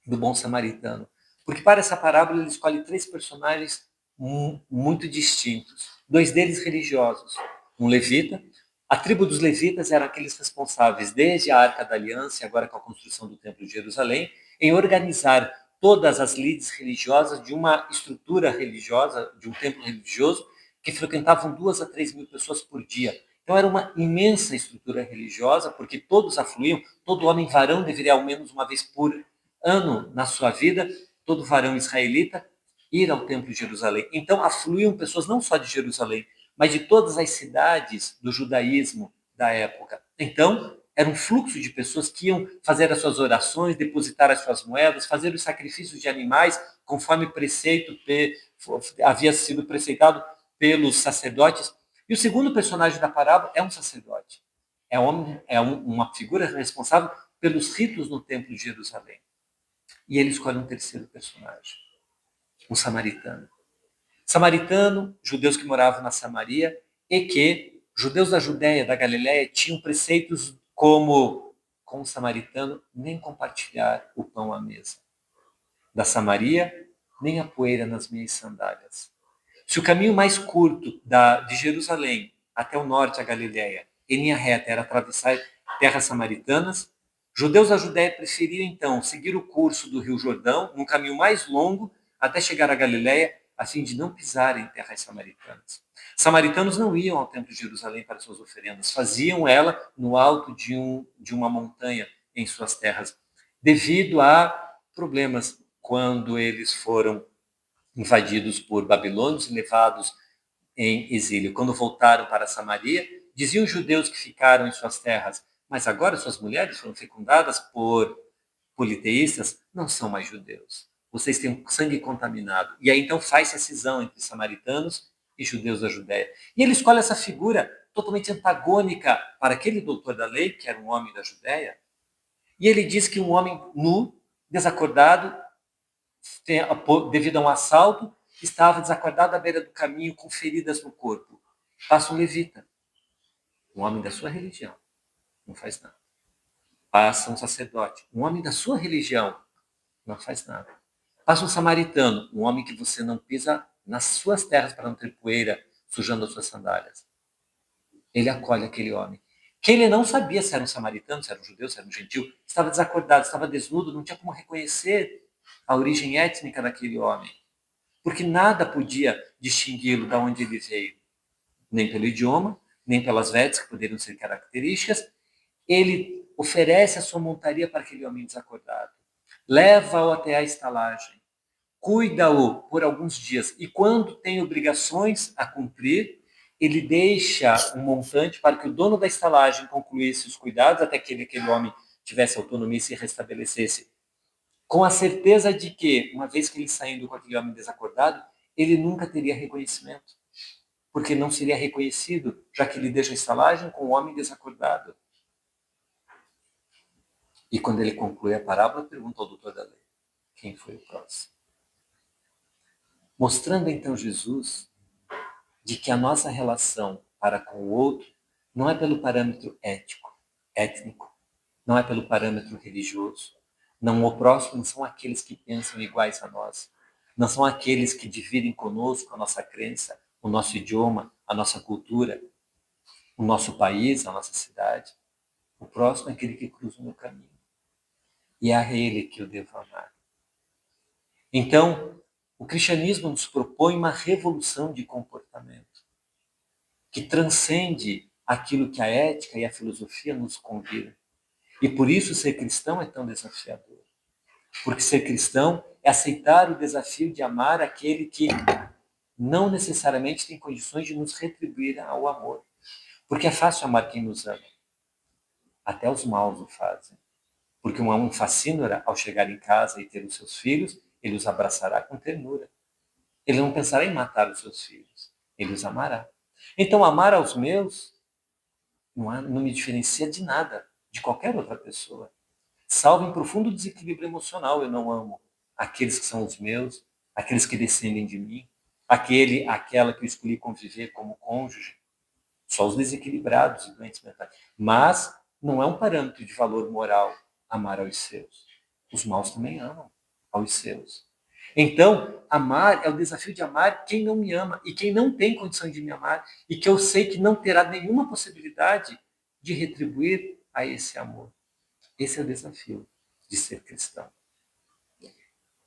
B: do bom samaritano. Porque para essa parábola ele escolhe 3 personagens muito distintos. 2 deles religiosos. Um levita. A tribo dos levitas eram aqueles responsáveis, desde a Arca da Aliança, e agora com a construção do Templo de Jerusalém, em organizar todas as lides religiosas de uma estrutura religiosa, de um templo religioso, que frequentavam 2 a 3 mil pessoas por dia. Então era uma imensa estrutura religiosa, porque todos afluíam, todo homem varão deveria ao menos uma vez por ano na sua vida, todo varão israelita, ir ao Templo de Jerusalém. Então afluíam pessoas não só de Jerusalém, mas de todas as cidades do judaísmo da época. Então, era um fluxo de pessoas que iam fazer as suas orações, depositar as suas moedas, fazer os sacrifícios de animais, conforme preceito havia sido preceitado pelos sacerdotes. E o segundo personagem da parábola é um sacerdote. Uma figura responsável pelos ritos no Templo de Jerusalém. E ele escolhe um terceiro personagem, um samaritano. Samaritano, judeus que moravam na Samaria e que, judeus da Judéia, da Galiléia, tinham preceitos como, com o samaritano, nem compartilhar o pão à mesa. Da Samaria, nem a poeira nas minhas sandálias. Se o caminho mais curto de Jerusalém até o norte, a Galiléia, em linha reta, era atravessar terras samaritanas, judeus da Judéia preferiam, então, seguir o curso do Rio Jordão, num caminho mais longo, até chegar à Galiléia, a fim de não pisar em terras samaritanas. Samaritanos não iam ao Templo de Jerusalém para suas oferendas, faziam ela no alto de uma montanha em suas terras, devido a problemas quando eles foram invadidos por babilônios e levados em exílio. Quando voltaram para Samaria, diziam os judeus que ficaram em suas terras, mas agora suas mulheres foram fecundadas por politeístas, não são mais judeus. Vocês têm um sangue contaminado. E aí então faz-se a cisão entre samaritanos e judeus da Judéia. E ele escolhe essa figura totalmente antagônica para aquele doutor da lei, que era um homem da Judéia. E ele diz que um homem nu, desacordado, devido a um assalto, estava desacordado à beira do caminho com feridas no corpo. Passa um levita, um homem da sua religião, não faz nada. Passa um sacerdote, um homem da sua religião, não faz nada. Passa um samaritano, um homem que você não pisa nas suas terras para não ter poeira sujando as suas sandálias. Ele acolhe aquele homem. Que ele não sabia se era um samaritano, se era um judeu, se era um gentil, estava desacordado, estava desnudo, não tinha como reconhecer a origem étnica daquele homem. Porque nada podia distingui-lo de onde ele veio, nem pelo idioma, nem pelas vestes que poderiam ser características. Ele oferece a sua montaria para aquele homem desacordado, leva-o até a estalagem, cuida-o por alguns dias e quando tem obrigações a cumprir, ele deixa um montante para que o dono da estalagem concluísse os cuidados até que aquele homem tivesse autonomia e se restabelecesse, com a certeza de que, uma vez que ele saindo com aquele homem desacordado, ele nunca teria reconhecimento, porque não seria reconhecido, já que ele deixa a estalagem com o homem desacordado. E quando ele conclui a parábola, pergunta ao doutor da lei, quem foi o próximo? Mostrando então Jesus de que a nossa relação para com o outro não é pelo parâmetro étnico, não é pelo parâmetro religioso. Não, o próximo não são aqueles que pensam iguais a nós. Não são aqueles que dividem conosco a nossa crença, o nosso idioma, a nossa cultura, o nosso país, a nossa cidade. O próximo é aquele que cruza o meu caminho. E é a ele que eu devo amar. Então, o cristianismo nos propõe uma revolução de comportamento que transcende aquilo que a ética e a filosofia nos convidam. E por isso ser cristão é tão desafiador. Porque ser cristão é aceitar o desafio de amar aquele que não necessariamente tem condições de nos retribuir ao amor. Porque é fácil amar quem nos ama. Até os maus o fazem. Porque um facínora, ao chegar em casa e ter os seus filhos, ele os abraçará com ternura. Ele não pensará em matar os seus filhos. Ele os amará. Então, amar aos meus não me diferencia de nada, de qualquer outra pessoa. Salvo em profundo desequilíbrio emocional, eu não amo aqueles que são os meus, aqueles que descendem de mim, aquela que eu escolhi conviver como cônjuge. Só os desequilibrados e doentes mentais. Mas não é um parâmetro de valor moral amar aos seus. Os maus também amam aos seus. Então, amar é o desafio de amar quem não me ama e quem não tem condição de me amar e que eu sei que não terá nenhuma possibilidade de retribuir a esse amor. Esse é o desafio de ser cristão.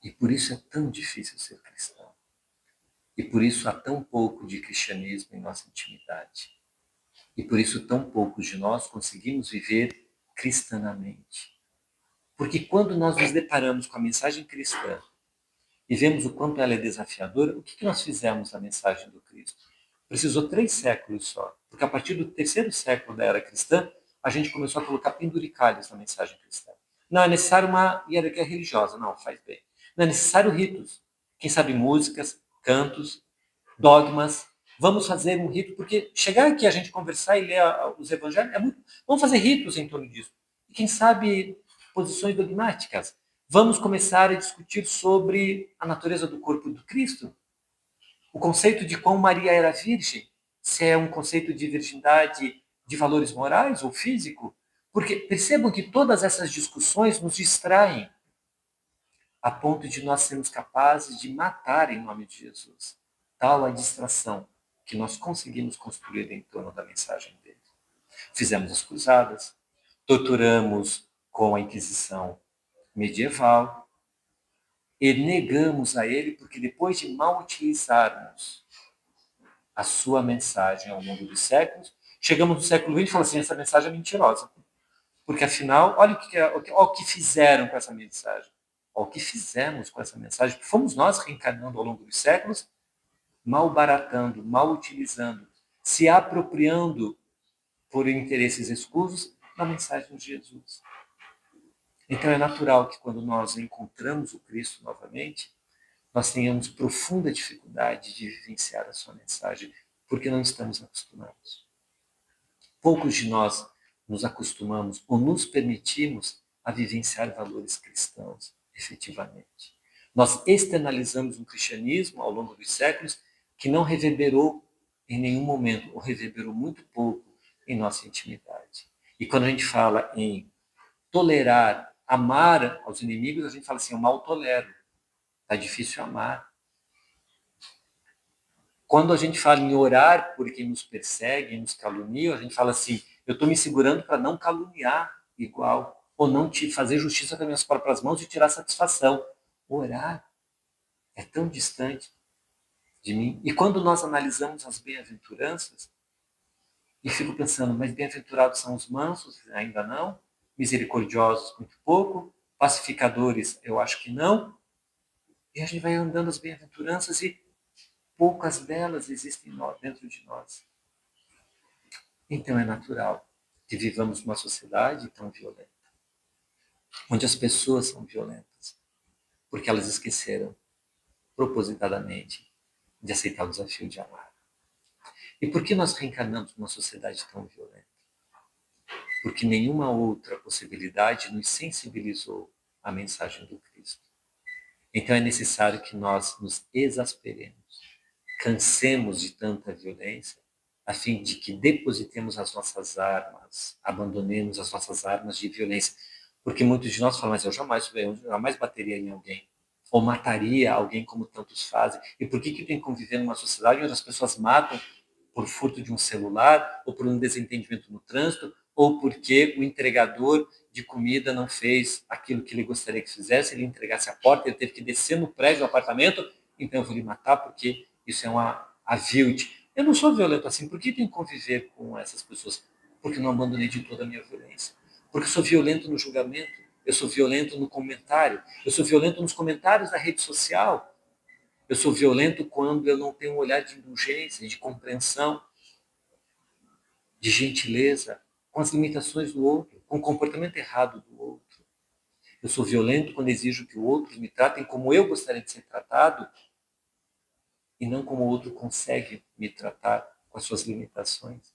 B: E por isso é tão difícil ser cristão. E por isso há tão pouco de cristianismo em nossa intimidade. E por isso tão poucos de nós conseguimos viver cristanamente. Porque quando nós nos deparamos com a mensagem cristã e vemos o quanto ela é desafiadora, o que nós fizemos na mensagem do Cristo? Precisou 3 séculos só. Porque a partir do 3º século da era cristã, a gente começou a colocar penduricalhos na mensagem cristã. Não é necessário uma hierarquia religiosa, não, faz bem. Não é necessário ritos. Quem sabe músicas, cantos, dogmas. Vamos fazer um rito, porque chegar aqui a gente conversar e ler os evangelhos é muito. Vamos fazer ritos em torno disso. E quem sabe posições dogmáticas. Vamos começar a discutir sobre a natureza do corpo do Cristo. O conceito de como Maria era virgem, se é um conceito de virgindade de valores morais ou físico. Porque percebam que todas essas discussões nos distraem a ponto de nós sermos capazes de matar em nome de Jesus. Tal a distração que nós conseguimos construir em torno da mensagem dele. Fizemos as cruzadas, torturamos com a Inquisição medieval e negamos a ele porque depois de mal utilizarmos a sua mensagem ao longo dos séculos, chegamos no século XX e falamos assim, essa mensagem é mentirosa. Porque afinal, olha o que fizeram com essa mensagem. Olha o que fizemos com essa mensagem. Fomos nós reencarnando ao longo dos séculos, mal baratando, mal utilizando, se apropriando por interesses escusos da mensagem de Jesus. Então é natural que quando nós encontramos o Cristo novamente, nós tenhamos profunda dificuldade de vivenciar a sua mensagem, porque não estamos acostumados. Poucos de nós nos acostumamos ou nos permitimos a vivenciar valores cristãos, efetivamente. Nós externalizamos um cristianismo ao longo dos séculos que não reverberou em nenhum momento, ou reverberou muito pouco em nossa intimidade. E quando a gente fala em tolerar, amar aos inimigos, a gente fala assim, eu mal tolero. Está difícil amar. Quando a gente fala em orar por quem nos persegue, nos calunia, a gente fala assim, eu estou me segurando para não caluniar igual, ou não te fazer justiça com as minhas próprias mãos e tirar satisfação. Orar é tão distante de mim. E quando nós analisamos as bem-aventuranças, eu fico pensando, mas bem-aventurados são os mansos? Ainda não. Misericordiosos, muito pouco. Pacificadores, eu acho que não. E a gente vai andando as bem-aventuranças e poucas delas existem dentro de nós. Então é natural que vivamos numa sociedade tão violenta, onde as pessoas são violentas, porque elas esqueceram, propositadamente, de aceitar o desafio de amar. E por que nós reencarnamos numa sociedade tão violenta? Porque nenhuma outra possibilidade nos sensibilizou à mensagem do Cristo. Então é necessário que nós nos exasperemos, cansemos de tanta violência, a fim de que depositemos as nossas armas, abandonemos as nossas armas de violência. Porque muitos de nós falam, mas eu jamais bateria em alguém, ou mataria alguém como tantos fazem. E por que eu tenho que conviver numa sociedade onde as pessoas matam por furto de um celular, ou por um desentendimento no trânsito, ou porque o entregador de comida não fez aquilo que ele gostaria que fizesse, ele entregasse a porta, ele teve que descer no prédio do apartamento, então eu vou lhe matar porque isso é uma avilde. Eu não sou violento assim, por que tenho que conviver com essas pessoas? Porque não abandonei de toda a minha violência. Porque sou violento no julgamento, Eu sou violento no comentário. Eu sou violento nos comentários da rede social. Eu sou violento quando eu não tenho um olhar de indulgência, de compreensão, de gentileza, com as limitações do outro, com o comportamento errado do outro. Eu sou violento quando exijo que o outro me tratem como eu gostaria de ser tratado e não como o outro consegue me tratar com as suas limitações.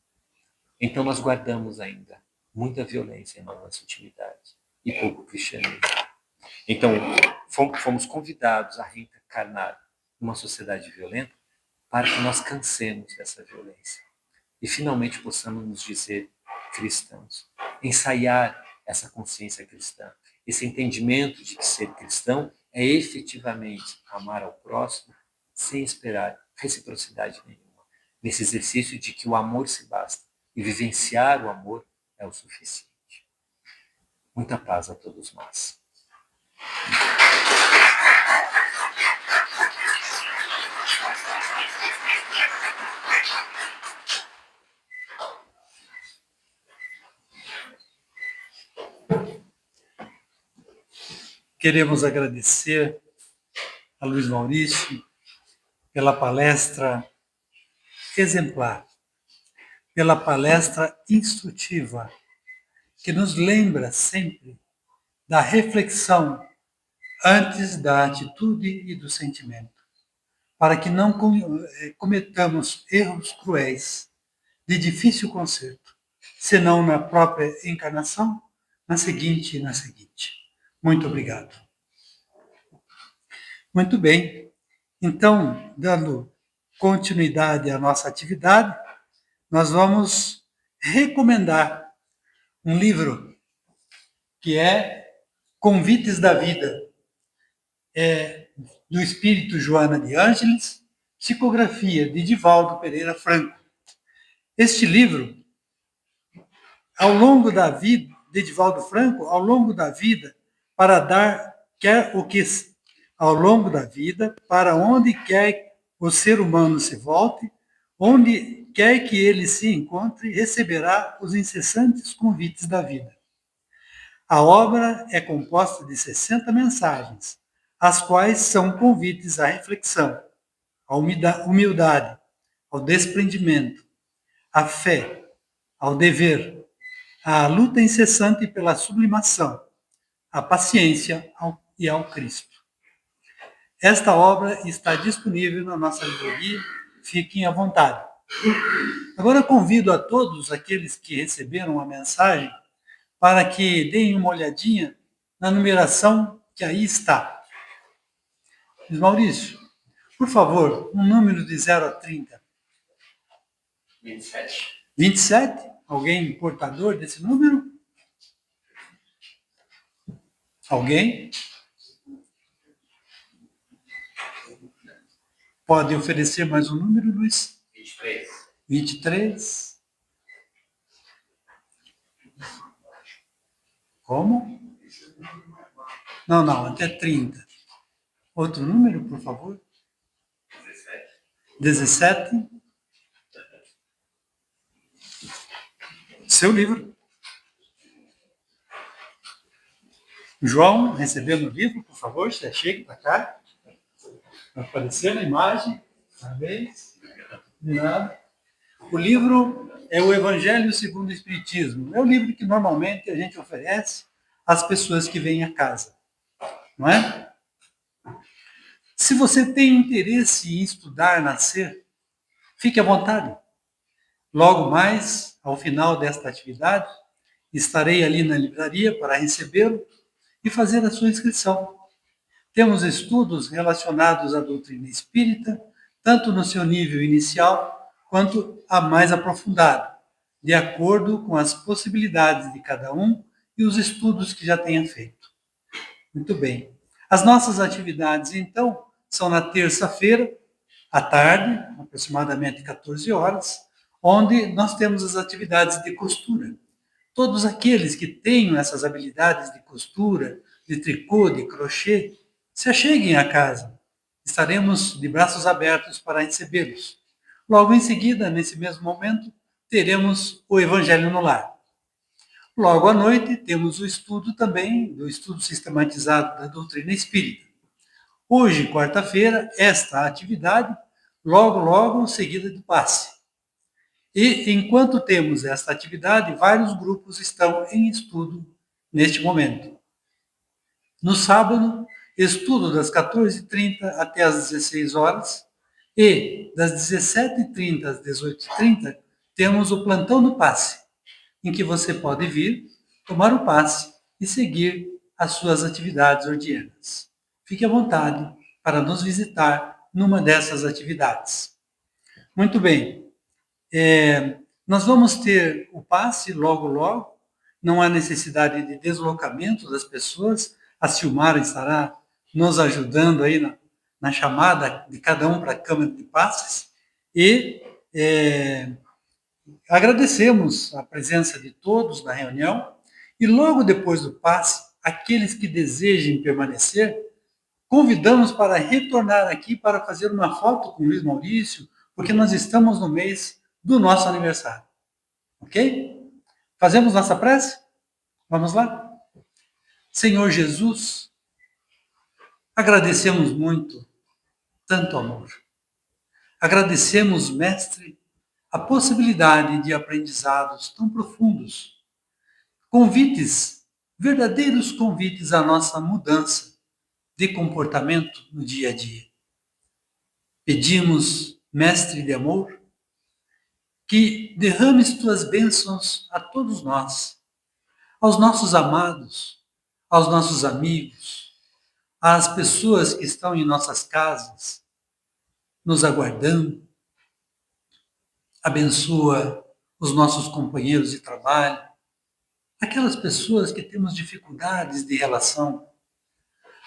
B: Então nós guardamos ainda muita violência em nossa intimidade e pouco cristianismo. Então fomos convidados a reencarnar numa sociedade violenta para que nós cansemos dessa violência e finalmente possamos nos dizer cristãos, ensaiar essa consciência cristã, esse entendimento de que ser cristão é efetivamente amar ao próximo sem esperar reciprocidade nenhuma, nesse exercício de que o amor se basta e vivenciar o amor é o suficiente. Muita paz a todos nós.
A: Queremos agradecer a Luiz Maurício pela palestra exemplar, pela palestra instrutiva, que nos lembra sempre da reflexão antes da atitude e do sentimento, para que não cometamos erros cruéis de difícil conserto, senão na própria encarnação, na seguinte e na seguinte. Muito obrigado. Muito bem. Então, dando continuidade à nossa atividade, nós vamos recomendar um livro que é Convites da Vida, do Espírito Joana de Ângeles, psicografia de Divaldo Pereira Franco. Este livro, ao longo da vida, de Divaldo Franco, ao longo da vida, para dar quer o que ao longo da vida, para onde quer o ser humano se volte, onde quer que ele se encontre, receberá os incessantes convites da vida. A obra é composta de 60 mensagens, as quais são convites à reflexão, à humildade, ao desprendimento, à fé, ao dever, à luta incessante pela sublimação, à paciência e ao Cristo. Esta obra está disponível na nossa livraria, fiquem à vontade. Agora convido a todos aqueles que receberam a mensagem para que deem uma olhadinha na numeração que aí está. Luiz Maurício, por favor, um número de 0 a 30.
B: 27.
A: 27? Alguém portador desse número? Alguém? Pode oferecer mais um número, Luiz?
B: 23.
A: 23. Como? Não, até 30. Outro número, por favor?
B: 17.
A: 17. Seu livro. João, recebendo o livro, por favor, você chegue para cá. Vai aparecer na imagem. Parabéns. De nada. O livro é o Evangelho segundo o Espiritismo. É o livro que normalmente a gente oferece às pessoas que vêm à casa. Não é? Se você tem interesse em estudar, nascer, fique à vontade. Logo mais, ao final desta atividade, estarei ali na livraria para recebê-lo e fazer a sua inscrição. Temos estudos relacionados à doutrina espírita, tanto no seu nível inicial quanto a mais aprofundado, de acordo com as possibilidades de cada um e os estudos que já tenha feito. Muito bem. As nossas atividades, então, são na terça-feira, à tarde, aproximadamente 14 horas, onde nós temos as atividades de costura. Todos aqueles que tenham essas habilidades de costura, de tricô, de crochê, se acheguem à casa. Estaremos de braços abertos para recebê-los. Logo em seguida, nesse mesmo momento, teremos o Evangelho no Lar. Logo à noite, temos o estudo também, do estudo sistematizado da doutrina espírita. Hoje, quarta-feira, esta atividade, logo, seguida do passe. E, enquanto temos esta atividade, vários grupos estão em estudo neste momento. No sábado, estudo das 14h30 até as 16 horas e das 17h30 às 18h30 temos o plantão do passe, em que você pode vir, tomar o passe e seguir as suas atividades ordianas. Fique à vontade para nos visitar numa dessas atividades. Muito bem. Nós vamos ter o passe logo, não há necessidade de deslocamento das pessoas, a Silmara estará nos ajudando aí na chamada de cada um para a Câmara de Passes, e agradecemos a presença de todos na reunião, e logo depois do passe, aqueles que desejem permanecer, convidamos para retornar aqui para fazer uma foto com o Luiz Maurício, porque nós estamos no mês do nosso aniversário. Ok? Fazemos nossa prece? Vamos lá? Senhor Jesus, agradecemos muito tanto amor. Agradecemos, Mestre, a possibilidade de aprendizados tão profundos. Convites, verdadeiros convites à nossa mudança de comportamento no dia a dia. Pedimos, Mestre de amor, que derrames tuas bênçãos a todos nós, aos nossos amados, aos nossos amigos, às pessoas que estão em nossas casas, nos aguardando. Abençoa os nossos companheiros de trabalho, aquelas pessoas que temos dificuldades de relação,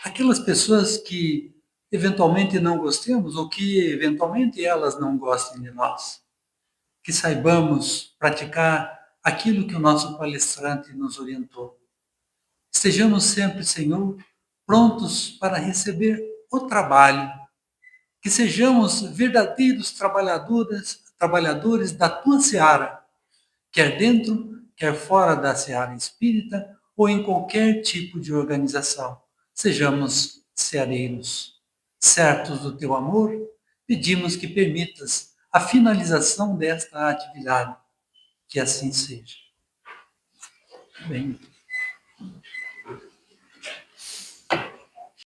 A: aquelas pessoas que eventualmente não gostemos ou que eventualmente elas não gostem de nós. Que saibamos praticar aquilo que o nosso palestrante nos orientou. Estejamos sempre, Senhor, prontos para receber o trabalho. Que sejamos verdadeiros trabalhadores da tua seara, quer dentro, quer fora da seara espírita ou em qualquer tipo de organização. Sejamos seareiros. Certos do teu amor, pedimos que permitas a finalização desta atividade. Que assim seja. Bem.